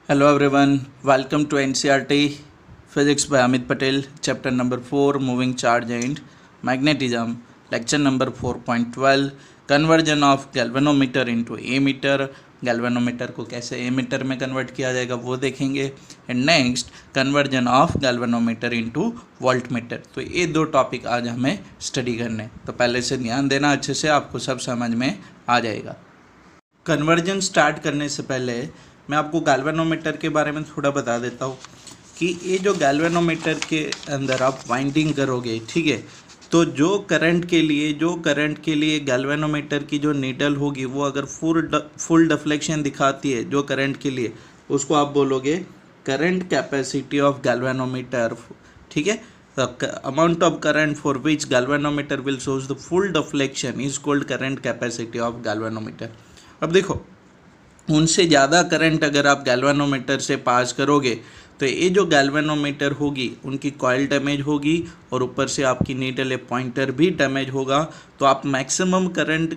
Hello everyone, welcome to NCRT Physics by Amit Patel, chapter number 4 Moving Charge and Magnetism, lecture number 4.12 Conversion of galvanometer into ammeter. Galvanometer को कैसे ammeter में convert किया जाएगा वो देखेंगे. And next conversion of galvanometer into voltmeter. तो ये दो टॉपिक आज हमें स्टडी करने, तो पहले से ध्यान देना अच्छे से, आपको सब समझ में आ जाएगा. कन्वर्जन स्टार्ट करने से पहले मैं आपको गैल्वेनोमीटर के बारे में थोड़ा बता देता हूँ कि ये जो गैल्वेनोमीटर के अंदर आप वाइंडिंग करोगे, ठीक है, तो जो करंट के लिए गैल्वेनोमीटर की जो नीडल होगी वो अगर फुल डिफ्लेक्शन दिखाती है जो करंट के लिए, उसको आप बोलोगे करंट कैपेसिटी ऑफ गैल्वेनोमीटर. ठीक है, the amount of current for which galvanometer will shows the full deflection is called current capacity of galvanometer. अब देखो, उनसे ज़्यादा करंट अगर आप गैल्वेनोमीटर से पास करोगे तो ये जो गैल्वेनोमीटर होगी उनकी कॉइल डैमेज होगी और ऊपर से आपकी नीडल पॉइंटर भी डैमेज होगा. तो आप मैक्सिमम करंट,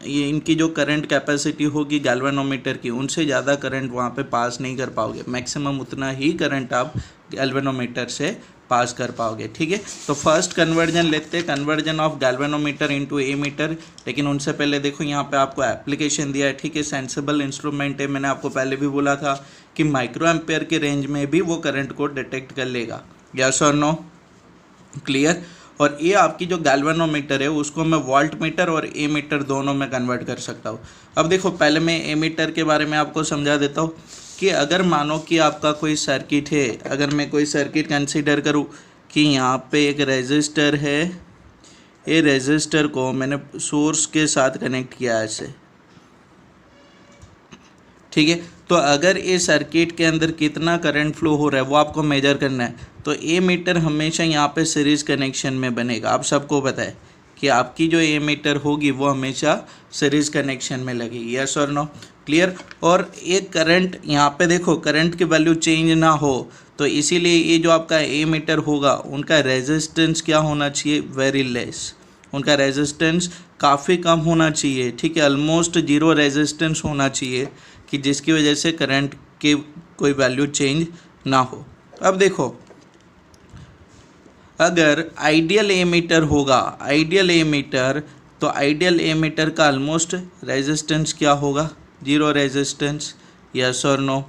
ये इनकी जो करंट कैपेसिटी होगी गैल्वेनोमीटर की, उनसे ज़्यादा करंट वहाँ पे पास नहीं कर पाओगे. मैक्सिमम उतना ही करंट आप गैल्वेनोमीटर से पास कर पाओगे. ठीक है, तो फर्स्ट कन्वर्जन लेते हैं, conversion of galvanometer into ammeter. लेकिन उनसे पहले देखो यहाँ पे आपको एप्लीकेशन दिया है. ठीक है, सेंसिबल इंस्ट्रूमेंट है. मैंने आपको पहले भी बोला था कि माइक्रो एम्पेयर के रेंज में भी वो करंट को डिटेक्ट कर लेगा. यस और नो? क्लियर. और ये आपकी जो गैल्वेनोमीटर है उसको मैं वोल्ट मीटर और एमीटर दोनों में कन्वर्ट कर सकता हूँ. अब देखो, पहले मैं एमीटर के बारे में आपको समझा देता हूँ कि अगर मानो कि आपका कोई सर्किट है, अगर मैं कोई सर्किट कंसीडर करूं कि यहाँ पे एक रेजिस्टर है, ये रेजिस्टर को मैंने सोर्स के साथ कनेक्ट किया है ऐसे. ठीक है, तो अगर ये सर्किट के अंदर कितना करंट फ्लो हो रहा है वो आपको मेजर करना है, तो ए मीटर हमेशा यहाँ पे सीरीज कनेक्शन में बनेगा. आप सबको पता है कि आपकी जो ए मीटर होगी वो हमेशा सीरीज कनेक्शन में लगेगी. यस और नो? क्लियर. और एक करंट यहाँ पे देखो, करंट की वैल्यू चेंज ना हो, तो इसीलिए ये जो आपका ए मीटर होगा उनका रेजिस्टेंस क्या होना चाहिए? Very less. उनका रेजिस्टेंस काफ़ी कम होना चाहिए. ठीक है, ऑलमोस्ट जीरो रेजिस्टेंस होना चाहिए कि जिसकी वजह से करंट की कोई वैल्यू चेंज ना हो. अब देखो, अगर आइडियल एमीटर होगा, आइडियल एमीटर, तो आइडियल एमीटर का ऑलमोस्ट रेजिस्टेंस क्या होगा? Zero resistance. यस और नो?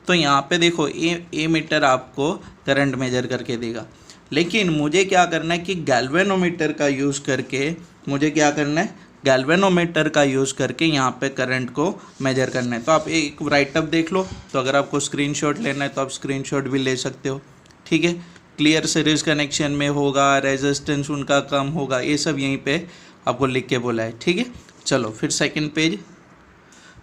तो यहाँ पे देखो, एमीटर आपको करंट मेजर करके देगा. लेकिन मुझे क्या करना है कि गैल्वेनोमीटर का यूज़ करके, मुझे क्या करना है, गैल्वेनोमीटर का यूज़ करके यहाँ पे करंट को मेजर करना है. तो आप एक राइटअप देख लो, तो अगर आपको स्क्रीनशॉट लेना है तो आप स्क्रीनशॉट भी ले सकते हो. ठीक है, क्लियर. सीरीज कनेक्शन में होगा, रेजिस्टेंस उनका कम होगा, ये सब यहीं पे आपको लिख के बोला है. ठीक है, चलो फिर सेकंड पेज.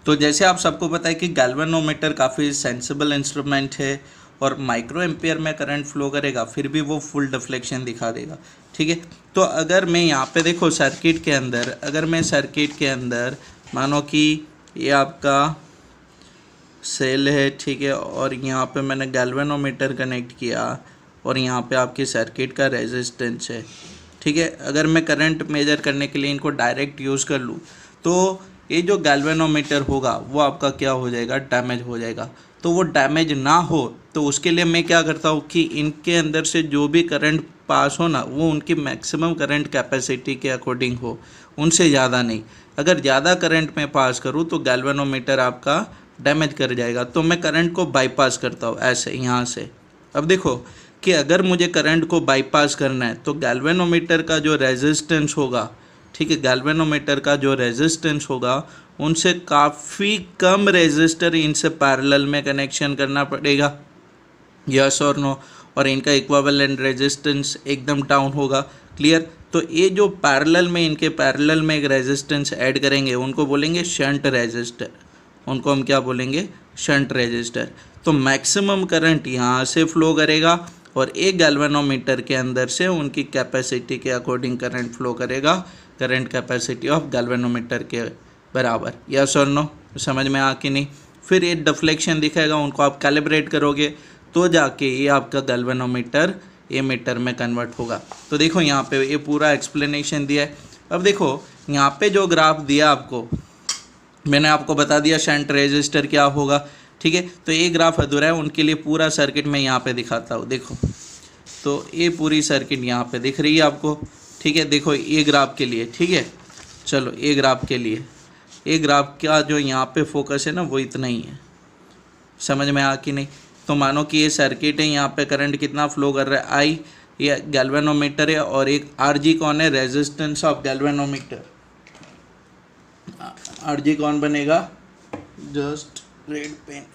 तो जैसे आप सबको पता है कि गैल्वेनोमीटर काफ़ी सेंसिबल इंस्ट्रूमेंट है और माइक्रो एम्पेयर में करंट फ्लो करेगा, फिर भी वो फुल डिफ्लेक्शन दिखा देगा. ठीक है, तो अगर मैं यहाँ पे देखो सर्किट के अंदर, अगर मैं सर्किट के अंदर मानो कि ये आपका सेल है, ठीक है, और यहाँ पे मैंने गैल्वेनोमीटर कनेक्ट किया और यहाँ पे आपकी सर्किट का रेजिस्टेंस है. ठीक है, अगर मैं करंट मेजर करने के लिए इनको डायरेक्ट यूज़ कर लूँ तो ये जो गैल्वेनोमीटर होगा वो आपका क्या हो जाएगा? डैमेज हो जाएगा. तो वो डैमेज ना हो तो उसके लिए मैं क्या करता हूँ कि इनके अंदर से जो भी करंट पास हो ना, वो उनकी मैक्सिमम करंट कैपेसिटी के अकॉर्डिंग हो, उनसे ज़्यादा नहीं. अगर ज़्यादा करंट में पास करूँ तो गैल्वेनोमीटर आपका डैमेज कर जाएगा. तो मैं करंट को बाईपास करता हूँ ऐसे यहाँ से. अब देखो कि अगर मुझे करंट को बाईपास करना है तो गैल्वेनोमीटर का जो रेजिस्टेंस होगा, ठीक है, गैल्वेनोमीटर का जो रेजिस्टेंस होगा उनसे काफ़ी कम रेजिस्टर इनसे पैरेलल में कनेक्शन करना पड़ेगा. यस और नो? और इनका इक्विवेलेंट रेजिस्टेंस एकदम डाउन होगा. क्लियर. तो ये जो पैरेलल में, इनके पैरेलल में एक रेजिस्टेंस ऐड करेंगे उनको बोलेंगे शंट रेजिस्टर. उनको हम क्या बोलेंगे? Shunt resistor. तो मैक्सिमम करंट यहाँ से फ्लो करेगा और एक गैल्वेनोमीटर के अंदर से उनकी कैपेसिटी के अकॉर्डिंग करंट फ्लो करेगा, करंट कैपेसिटी ऑफ गैल्वेनोमीटर के बराबर. यस और नो? समझ में आ कि नहीं? फिर ये डिफ्लेक्शन दिखाएगा, उनको आप कैलिब्रेट करोगे तो जाके ये आपका गैल्वेनोमीटर एमीटर में कन्वर्ट होगा. तो देखो यहाँ पे ये पूरा एक्सप्लेनेशन दिया है. अब देखो यहाँ पे जो ग्राफ दिया आपको, मैंने आपको बता दिया शंट रेजिस्टर क्या होगा. ठीक है। तो ये ग्राफ अधूरा है, उनके लिए पूरा सर्किट मैं यहाँ पे दिखाता हूँ। देखो तो ये पूरी सर्किट यहाँ पे दिख रही है आपको, ठीक है। देखो ये ग्राफ के लिए, ठीक है। चलो ये ग्राफ के लिए, ये ग्राफ का जो यहाँ पे फोकस है ना वो इतना ही है, समझ में आ कि नहीं। तो मानो कि ये सर्किट है, यहाँ पे करंट कितना फ्लो कर रहा है, आई, ये गैल्वेनोमीटर है, और एक आर जी कौन है, resistance of galvanometer. R G कौन बनेगा, just red pen,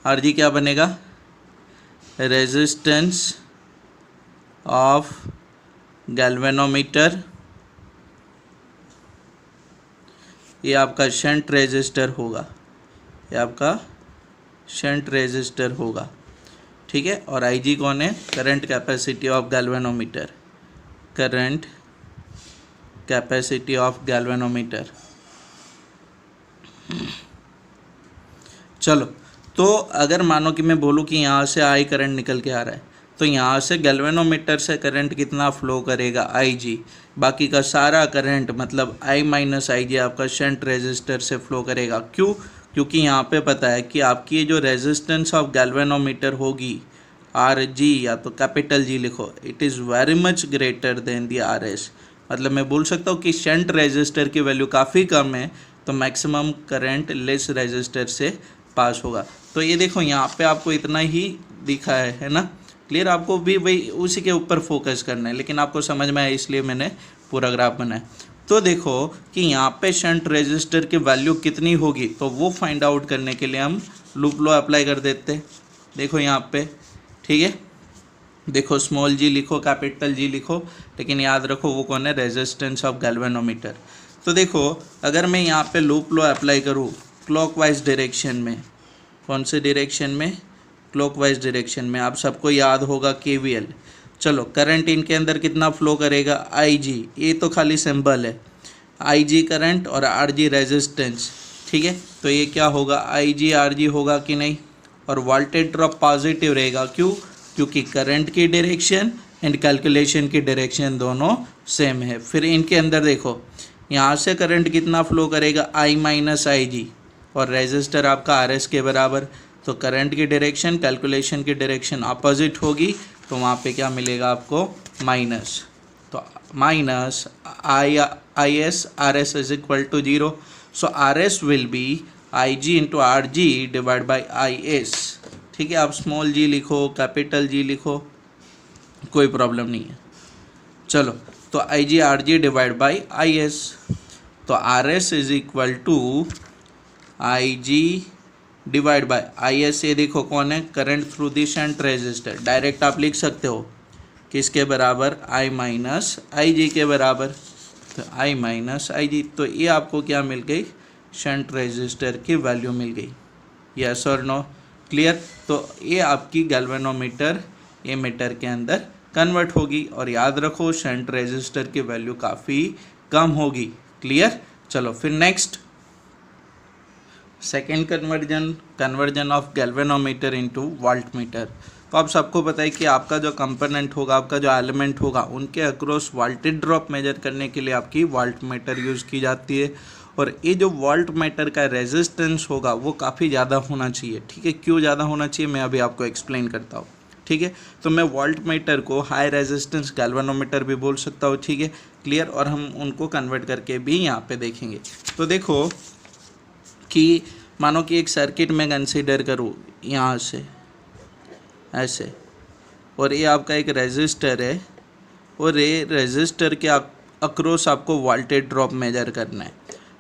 R G क्या बनेगा, रेजिस्टेंस ऑफ गैल्वेनोमीटर। ये आपका शंट रेजिस्टर होगा, ये आपका शंट रेजिस्टर होगा, ठीक है। और आई जी कौन है, current capacity of galvanometer, current capacity of galvanometer. चलो तो अगर मानो कि मैं बोलूँ कि यहाँ से आई करंट निकल के आ रहा है, तो यहाँ से गैल्वेनोमीटर से करंट कितना फ्लो करेगा, आई जी। बाकी का सारा करंट मतलब आई माइनस आई जी आपका शंट रेजिस्टर से फ्लो करेगा। क्यों, क्योंकि यहाँ पे पता है कि आपकी जो रेजिस्टेंस ऑफ गैल्वेनोमीटर होगी आर जी, या तो कैपिटल जी लिखो, it is very much greater than the R S. मतलब मैं बोल सकता हूँ कि शंट रेजिस्टर की वैल्यू काफ़ी कम है, तो मैक्सिमम करंट लेस रेजिस्टर से पास होगा। तो ये देखो यहाँ पे आपको इतना ही दिखा है ना, क्लियर। आपको भी वही उसी के ऊपर फोकस करना है, लेकिन आपको समझ में आया इसलिए मैंने पूरा ग्राफ बनाया। तो देखो कि यहाँ पे शंट रेजिस्टर की वैल्यू कितनी होगी, तो वो फाइंड आउट करने के लिए हम लूप लॉ अप्लाई कर देते हैं। देखो यहाँ पे, ठीक है। देखो स्मॉल जी लिखो, कैपिटल जी लिखो, लेकिन याद रखो वो कौन है, रेजिस्टेंस ऑफ गैल्वेनोमीटर। तो देखो अगर मैं यहाँ पे लूप लॉ अप्लाई करूँ क्लॉकवाइज डायरेक्शन में, कौन से डायरेक्शन में, क्लॉकवाइज डायरेक्शन में, आप सबको याद होगा केवीएल। चलो करंट इनके अंदर कितना फ्लो करेगा, आई जी, ये तो खाली सिंबल है, आई जी करंट और आर जी रेजिस्टेंस, ठीक है। तो ये क्या होगा, आई जी आर जी होगा कि नहीं, और वोल्टेज ड्रॉप पॉजिटिव रहेगा। क्यों, क्योंकि करंट की डायरेक्शन एंड कैलकुलेशन की डायरेक्शन दोनों सेम है। फिर इनके अंदर देखो यहाँ से करंट कितना फ्लो करेगा, आई माइनस आई जी, और रेजिस्टर आपका आर एस के बराबर। तो करंट की डायरेक्शन कैलकुलेशन की डायरेक्शन अपोजिट होगी, तो वहाँ पे क्या मिलेगा आपको, माइनस। तो minus I S R S is equal to 0। So R S will be I G into R G divide by I S, ठीक है। आप स्मॉल जी लिखो, कैपिटल जी लिखो, कोई प्रॉब्लम नहीं है। चलो तो I G R G divide by I S, तो R S is equal to I G divide by I S. ये देखो कौन है, current through the shunt resistor. Direct आप लिख सकते हो किसके बराबर, आई माइनस आई जी के बराबर। तो आई माइनस आई जी, तो ये आपको क्या मिल गई, शंट रेजिस्टर की वैल्यू मिल गई। यस और नो, क्लियर। तो ये आपकी गैल्वेनोमीटर एमीटर के अंदर कन्वर्ट होगी, और याद रखो शंट रेजिस्टर की वैल्यू काफ़ी कम होगी, क्लियर। चलो फिर next, second conversion of galvanometer into voltmeter. तो आप सबको पता है कि आपका जो कंपोनेंट होगा, आपका जो एलिमेंट होगा, उनके अक्रॉस वोल्टेज ड्रॉप मेजर करने के लिए आपकी वोल्टमीटर यूज़ की जाती है। और ये जो वोल्टमीटर का रेजिस्टेंस होगा वो काफ़ी ज़्यादा होना चाहिए, ठीक है। क्यों ज़्यादा होना चाहिए मैं अभी आपको एक्सप्लेन करता हूँ, ठीक है। तो मैं वोल्टमीटर को हाई रेजिस्टेंस गैल्वेनोमीटर भी बोल सकता हूँ, ठीक है, क्लियर। और हम उनको कन्वर्ट करके भी यहाँ पे देखेंगे। तो देखो कि मानो कि एक सर्किट में कंसीडर करूँ यहाँ से ऐसे, और ये आपका एक रेजिस्टर है, और ये रेजिस्टर के अक्रॉस आपको वोल्टेज ड्रॉप मेजर करना है।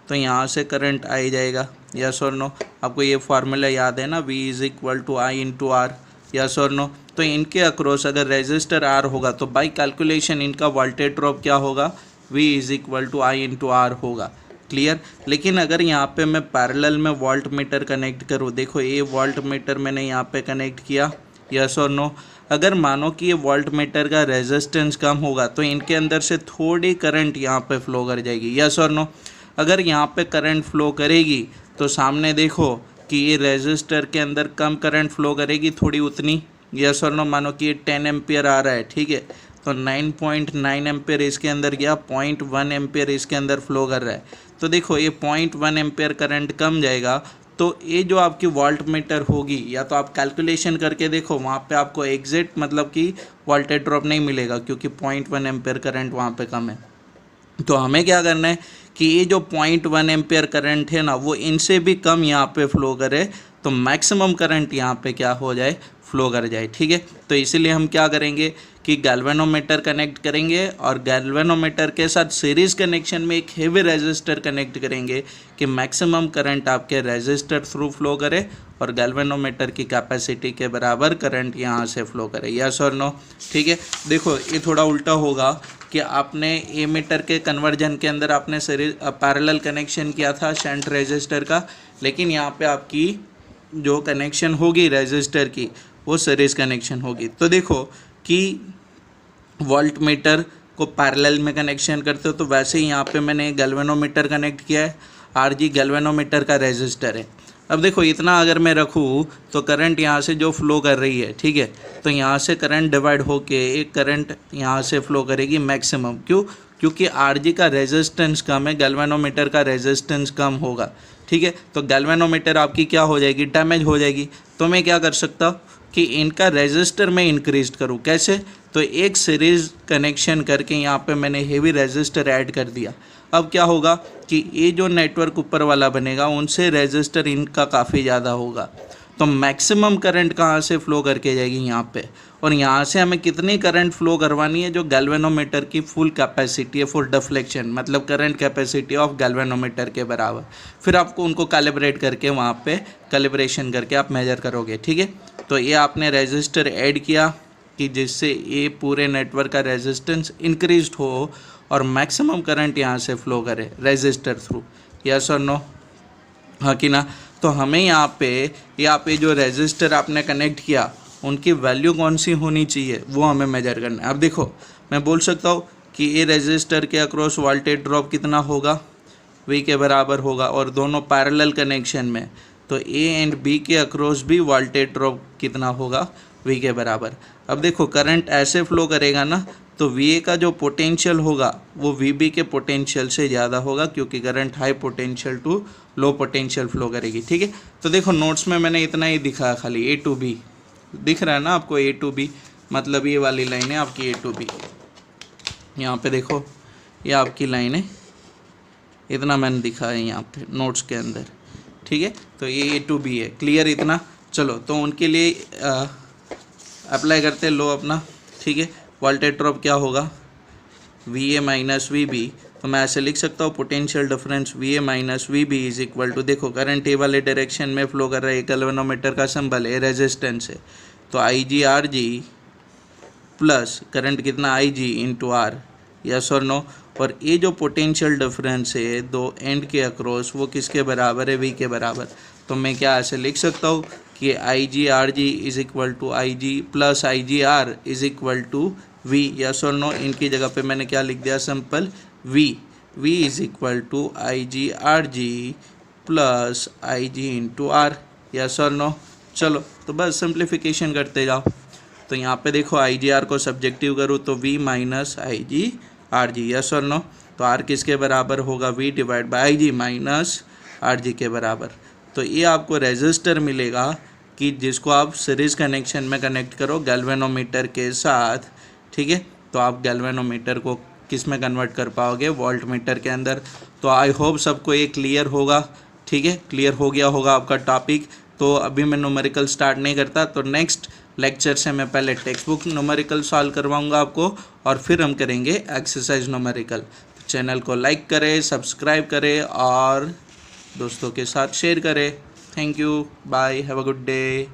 तो यहाँ से करंट आई जाएगा, यस और नो। आपको ये फार्मूला याद है ना, V is equal to I into R, yes और नो। तो इनके अक्रॉस अगर रेजिस्टर आर होगा तो बाई कैलकुलेशन इनका वोल्टेज ड्रॉप क्या होगा, V is equal to I into R होगा, क्लियर। लेकिन अगर यहाँ पे मैं पैरेलल में वोल्टमीटर कनेक्ट करूँ, देखो ये वोल्टमीटर मैंने यहाँ पे कनेक्ट किया, यस और नो। अगर मानो कि ये वोल्टमीटर का रेजिस्टेंस कम होगा तो इनके अंदर से थोड़ी करंट यहाँ पे फ्लो कर जाएगी, यस और नो। अगर यहाँ पे करंट फ्लो करेगी तो सामने देखो कि ये रेजिस्टर के अंदर कम करंट फ्लो करेगी, थोड़ी उतनी, यस और नो। मानो कि ये 10 एम्पियर आ रहा है, ठीक है, तो 9.9 एम्पियर इसके अंदर गया, 0.1 एम्पियर इसके अंदर फ्लो कर रहा है। तो देखो ये 0.1 एम्पियर करंट कम जाएगा तो ये जो आपकी वोल्ट मीटर होगी, या तो आप कैलकुलेशन करके देखो, वहाँ पे आपको एग्जैक्ट मतलब कि वोल्टेज ड्रॉप नहीं मिलेगा, क्योंकि 0.1 एम्पेयर करंट वहाँ पे कम है। तो हमें क्या करना है कि ये जो 0.1 एम्पेयर करंट है ना, वो इनसे भी कम यहाँ पे फ्लो करे, तो मैक्सिमम करंट यहाँ पे क्या हो जाए, फ्लो कर जाए। ठीक है, तो इसीलिए हम क्या करेंगे कि गैल्वेनोमीटर कनेक्ट करेंगे, और गैल्वेनोमीटर के साथ सीरीज कनेक्शन में एक हेवी रेजिस्टर कनेक्ट करेंगे कि मैक्सिमम करंट आपके रेजिस्टर थ्रू फ्लो करे और गैल्वेनोमीटर की कैपेसिटी के बराबर करंट यहाँ से फ्लो करे। यस और नो? ठीक है, देखो ये थोड़ा उल्टा होगा कि आपने ए मीटर के कन्वर्जन के अंदर आपने सीरीज पैरेलल कनेक्शन किया था शंट रेजिस्टर का, लेकिन यहाँ पे आपकी जो कनेक्शन होगी रेजिस्टर की वो सीरीज कनेक्शन होगी। तो देखो कि वोल्ट मीटर को पैरेलल में कनेक्शन करते हो, तो वैसे ही यहाँ पे मैंने गैल्वेनोमीटर कनेक्ट किया है, आरजी गैल्वेनोमीटर का रेजिस्टर है। अब देखो इतना अगर मैं रखूँ तो करंट यहाँ से जो फ्लो कर रही है, ठीक है, तो यहाँ से करंट डिवाइड होके एक करंट यहाँ से फ्लो करेगी मैक्सिमम। क्यों? क्योंकि आरजी का रेजिस्टेंस कम है, गैल्वेनोमीटर का रेजिस्टेंस कम होगा। ठीक है, तो गैल्वेनोमीटर आपकी क्या हो जाएगी, डैमेज हो जाएगी। तो मैं क्या कर सकता हूँ कि इनका रेजिस्टर में इंक्रीज करूँ। कैसे? तो एक सीरीज कनेक्शन करके यहाँ पे मैंने हेवी रेजिस्टर ऐड कर दिया। अब क्या होगा कि ये जो नेटवर्क ऊपर वाला बनेगा उनसे रेजिस्टर इनका काफ़ी ज़्यादा होगा, तो मैक्सिमम करंट कहाँ से फ्लो करके जाएगी यहाँ पे, और यहाँ से हमें कितनी करंट फ्लो करवानी है, जो गैल्वेनोमीटर की फुल कैपेसिटी है, फुल डिफ्लेक्शन मतलब करंट कैपेसिटी ऑफ गैल्वेनोमीटर के बराबर। फिर आपको उनको कैलिब्रेट करके वहाँ पे कैलिब्रेशन करके आप मेजर करोगे। ठीक है, तो ये आपने रेजिस्टर ऐड किया कि जिससे ये पूरे नेटवर्क का रेजिस्टेंस इंक्रीज हो और मैक्सिमम करंट यहाँ से फ्लो करे रेजिस्टर थ्रू। यस और नो? हाँ कि ना? तो हमें यहाँ पे जो रेजिस्टर आपने कनेक्ट किया उनकी वैल्यू कौन सी होनी चाहिए वो हमें मेजर करना है। अब देखो मैं बोल सकता हूँ कि ये रेजिस्टर के अक्रॉस वोल्टेज ड्रॉप कितना होगा, V के बराबर होगा, और दोनों पैरेलल कनेक्शन में तो A एंड B के अक्रॉस भी वोल्टेज ड्रॉप कितना होगा, V के बराबर। अब देखो करंट ऐसे फ्लो करेगा ना, तो VA का जो पोटेंशियल होगा वो VB के पोटेंशियल से ज़्यादा होगा, क्योंकि current high potential to low potential flow करेगी। ठीक है, तो देखो नोट्स में मैंने इतना ही दिखाया, खाली A to B दिख रहा है ना आपको, A to B मतलब ये वाली लाइन है आपकी A to B। यहाँ पे देखो ये आपकी लाइन है, इतना मैंने दिखा है यहाँ पे नोट्स के अंदर। ठीक है, तो ये A to B है, क्लियर इतना? चलो तो उनके लिए अप्लाई करते लो अपना। ठीक है, वोल्टेज ड्रॉप क्या होगा, VA माइनस VB, तो मैं ऐसे लिख सकता हूँ potential difference VA minus VB is equal to, देखो करंट ए वाले डायरेक्शन में फ्लो कर रहा है, गैल्वेनोमीटर का सिंबल है, रेजिस्टेंस है, तो IGRG प्लस करंट कितना IG इंटू R। यस और नो? और ये जो पोटेंशियल डिफरेंस है दो एंड के अक्रॉस वो किसके बराबर है, V के बराबर। तो मैं क्या ऐसे लिख सकता हूँ कि IGRG is equal to IG plus IGR is equal to V। Yes और नो? इनकी जगह पे मैंने क्या लिख दिया, simple V is equal to IGRG plus IG into R। Yes और नो? चलो तो बस सिंप्लीफिकेशन करते जाओ। तो यहाँ पे देखो IGR को सब्जेक्टिव करूँ तो V माइनस IGRG। यस और नो? तो R किसके बराबर होगा, V divide by IG minus RG के बराबर। तो ये आपको रेजिस्टर मिलेगा कि जिसको आप सीरीज कनेक्शन में कनेक्ट करो गैल्वेनोमीटर के साथ। ठीक है, तो आप गैल्वेनोमीटर को किस में कन्वर्ट कर पाओगे, वोल्ट मीटर के अंदर। तो आई होप सबको ये क्लियर होगा। ठीक है, क्लियर हो गया होगा आपका टॉपिक। तो अभी मैं न्यूमेरिकल स्टार्ट नहीं करता, तो नेक्स्ट लेक्चर से मैं पहले टेक्स्ट बुक न्यूमेरिकल सॉल्व करवाऊंगा आपको, और फिर हम करेंगे एक्सरसाइज न्यूमेरिकल। तो चैनल को लाइक करें, सब्सक्राइब करें और दोस्तों के साथ शेयर करें। Thank you, bye, have a good day.